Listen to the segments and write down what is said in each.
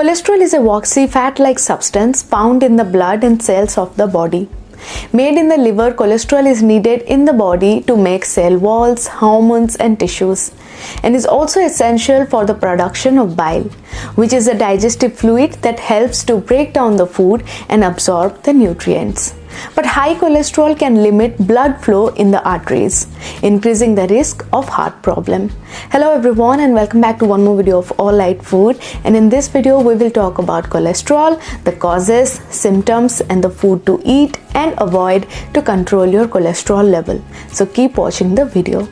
Cholesterol is a waxy fat-like substance found in the blood and cells of the body. Made in the liver, cholesterol is needed in the body to make cell walls, hormones and tissues, and is also essential for the production of bile, which is a digestive fluid that helps to break down the food and absorb the nutrients. But high cholesterol can limit blood flow in the arteries, increasing the risk of heart problem. Hello everyone and welcome back to one more video of All Light Food, and in this video we will talk about cholesterol, the causes, symptoms and the food to eat and avoid to control your cholesterol level. So keep watching the video.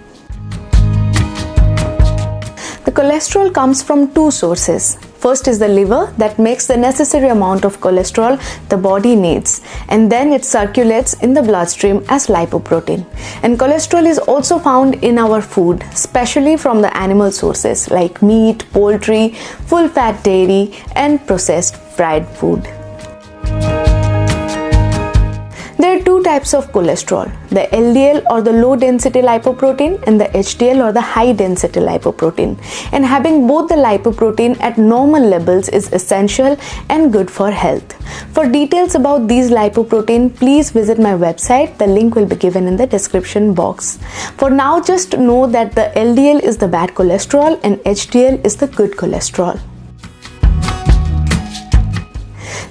The cholesterol comes from two sources. First is the liver that makes the necessary amount of cholesterol the body needs, and then it circulates in the bloodstream as lipoprotein. And cholesterol is also found in our food, especially from the animal sources like meat, poultry, full fat dairy and processed fried food. There are two types of cholesterol, the LDL or the low density lipoprotein and the HDL or the high density lipoprotein. And having both the lipoprotein at normal levels is essential and good for health. For details about these lipoprotein, please visit my website. The link will be given in the description box. For now, just know that the LDL is the bad cholesterol and HDL is the good cholesterol.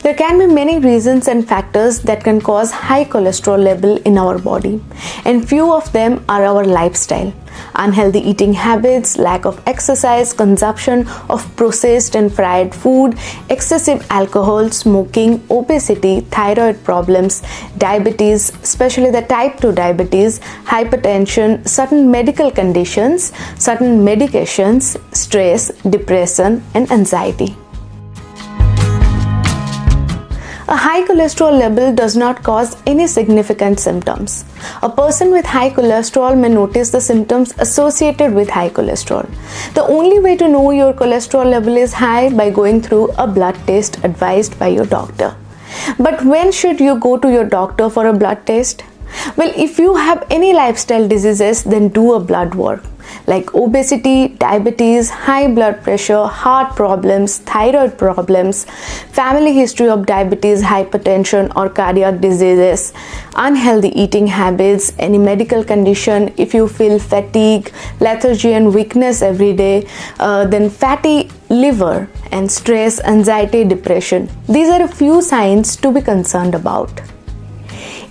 There can be many reasons and factors that can cause high cholesterol level in our body, and few of them are our lifestyle. Unhealthy eating habits, lack of exercise, consumption of processed and fried food, excessive alcohol, smoking, obesity, thyroid problems, diabetes, especially the type 2 diabetes, hypertension, certain medical conditions, certain medications, stress, depression and anxiety. A high cholesterol level does not cause any significant symptoms. A person with high cholesterol may notice the symptoms associated with high cholesterol. The only way to know your cholesterol level is high by going through a blood test advised by your doctor. But when should you go to your doctor for a blood test? Well, if you have any lifestyle diseases, then do a blood work like obesity, diabetes, high blood pressure, heart problems, thyroid problems, family history of diabetes, hypertension or cardiac diseases, unhealthy eating habits, any medical condition, if you feel fatigue, lethargy and weakness every day, then fatty liver and stress, anxiety, depression. These are a few signs to be concerned about.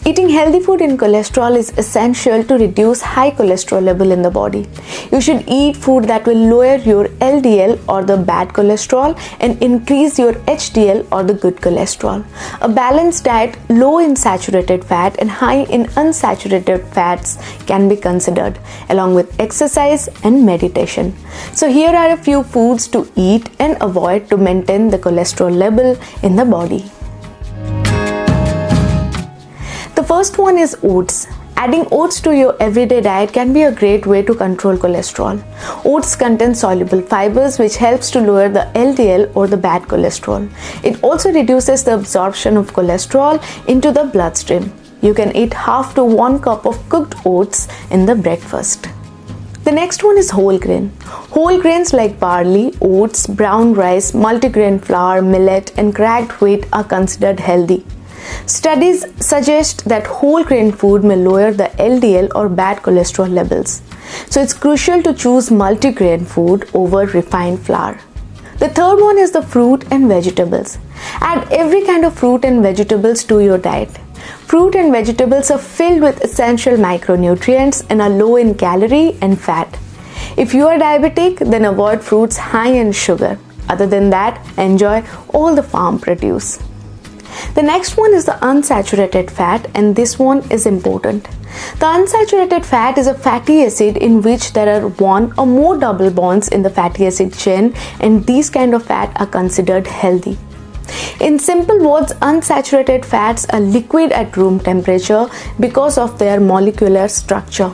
Eating healthy food in cholesterol is essential to reduce high cholesterol level in the body. You should eat food that will lower your LDL or the bad cholesterol and increase your HDL or the good cholesterol. A balanced diet low in saturated fat and high in unsaturated fats can be considered, along with exercise and meditation. So here are a few foods to eat and avoid to maintain the cholesterol level in the body. The first one is oats. Adding oats to your everyday diet can be a great way to control cholesterol. Oats contain soluble fibers which helps to lower the LDL or the bad cholesterol. It also reduces the absorption of cholesterol into the bloodstream. You can eat half to 1 cup of cooked oats in the breakfast. The next one is whole grain. Whole grains like barley, oats, brown rice, multigrain flour, millet and cracked wheat are considered healthy. Studies suggest that whole grain food may lower the LDL or bad cholesterol levels. So it's crucial to choose multigrain food over refined flour. The third one is the fruit and vegetables. Add every kind of fruit and vegetables to your diet. Fruit and vegetables are filled with essential micronutrients and are low in calorie and fat. If you are diabetic, then avoid fruits high in sugar. Other than that, enjoy all the farm produce. The next one is the unsaturated fat, and this one is important. The unsaturated fat is a fatty acid in which there are one or more double bonds in the fatty acid chain, and these kind of fat are considered healthy. In simple words, unsaturated fats are liquid at room temperature because of their molecular structure.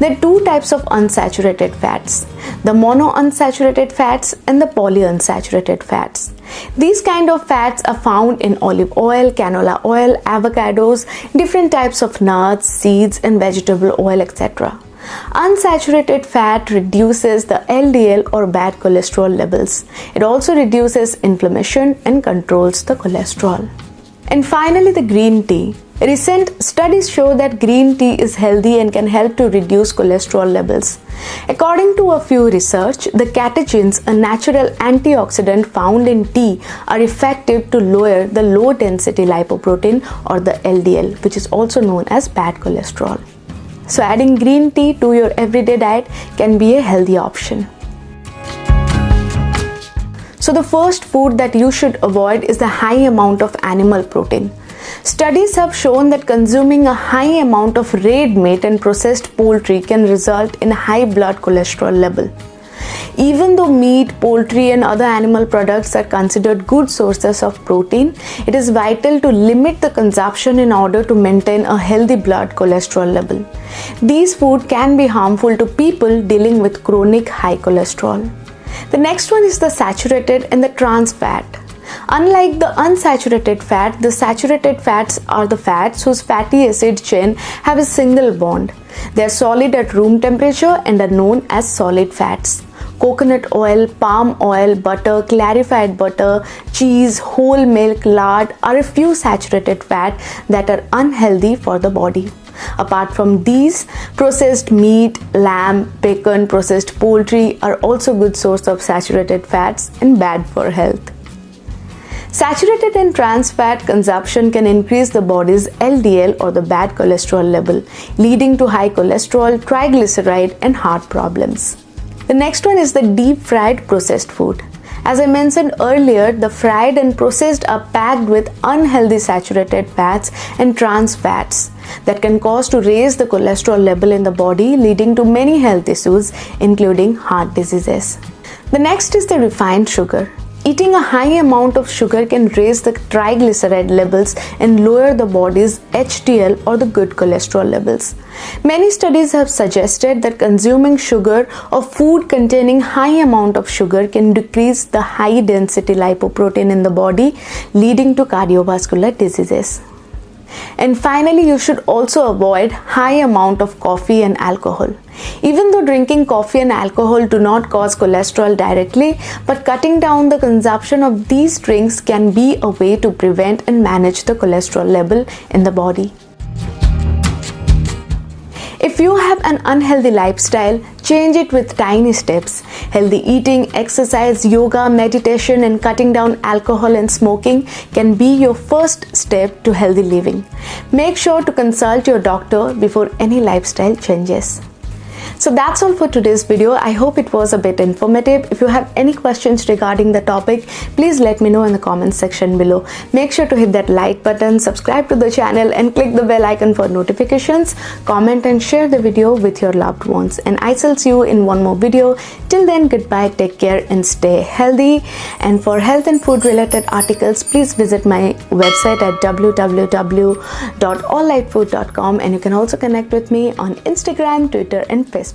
There are two types of unsaturated fats, the monounsaturated fats and the polyunsaturated fats. These kind of fats are found in olive oil, canola oil, avocados, different types of nuts, seeds and vegetable oil, etc. Unsaturated fat reduces the LDL or bad cholesterol levels. It also reduces inflammation and controls the cholesterol. And finally, the green tea. Recent studies show that green tea is healthy and can help to reduce cholesterol levels. According to a few research, the catechins, a natural antioxidant found in tea, are effective to lower the low density lipoprotein or the LDL, which is also known as bad cholesterol. So adding green tea to your everyday diet can be a healthy option. So the first food that you should avoid is the high amount of animal protein. Studies have shown that consuming a high amount of red meat and processed poultry can result in high blood cholesterol level. Even though meat, poultry and other animal products are considered good sources of protein, it is vital to limit the consumption in order to maintain a healthy blood cholesterol level. These foods can be harmful to people dealing with chronic high cholesterol. The next one is the saturated and the trans fat. Unlike the unsaturated fat, the saturated fats are the fats whose fatty acid chain have a single bond. They are solid at room temperature and are known as solid fats. Coconut oil, palm oil, butter, clarified butter, cheese, whole milk, lard are a few saturated fats that are unhealthy for the body. Apart from these, processed meat, lamb, bacon, processed poultry are also good source of saturated fats and bad for health. Saturated and trans fat consumption can increase the body's LDL or the bad cholesterol level, leading to high cholesterol, triglyceride and heart problems. The next one is the deep fried processed food. As I mentioned earlier, the fried and processed are packed with unhealthy saturated fats and trans fats that can cause to raise the cholesterol level in the body, leading to many health issues including heart diseases. The next is the refined sugar. Eating a high amount of sugar can raise the triglyceride levels and lower the body's HDL or the good cholesterol levels. Many studies have suggested that consuming sugar or food containing high amount of sugar can decrease the high density lipoprotein in the body, leading to cardiovascular diseases. And finally, you should also avoid high amount of coffee and alcohol. Even though drinking coffee and alcohol do not cause cholesterol directly, but cutting down the consumption of these drinks can be a way to prevent and manage the cholesterol level in the body. If you have an unhealthy lifestyle, change it with tiny steps. Healthy eating, exercise, yoga, meditation, and cutting down alcohol and smoking can be your first step to healthy living. Make sure to consult your doctor before any lifestyle changes. So that's all for today's video. I hope it was a bit informative. If you have any questions regarding the topic, please let me know in the comments section below. Make sure to hit that like button, subscribe to the channel and click the bell icon for notifications. Comment and share the video with your loved ones. And I shall see you in one more video. Till then, goodbye, take care and stay healthy. And for health and food related articles, please visit my website at www.alllitefood.com, and you can also connect with me on Instagram, Twitter and Facebook.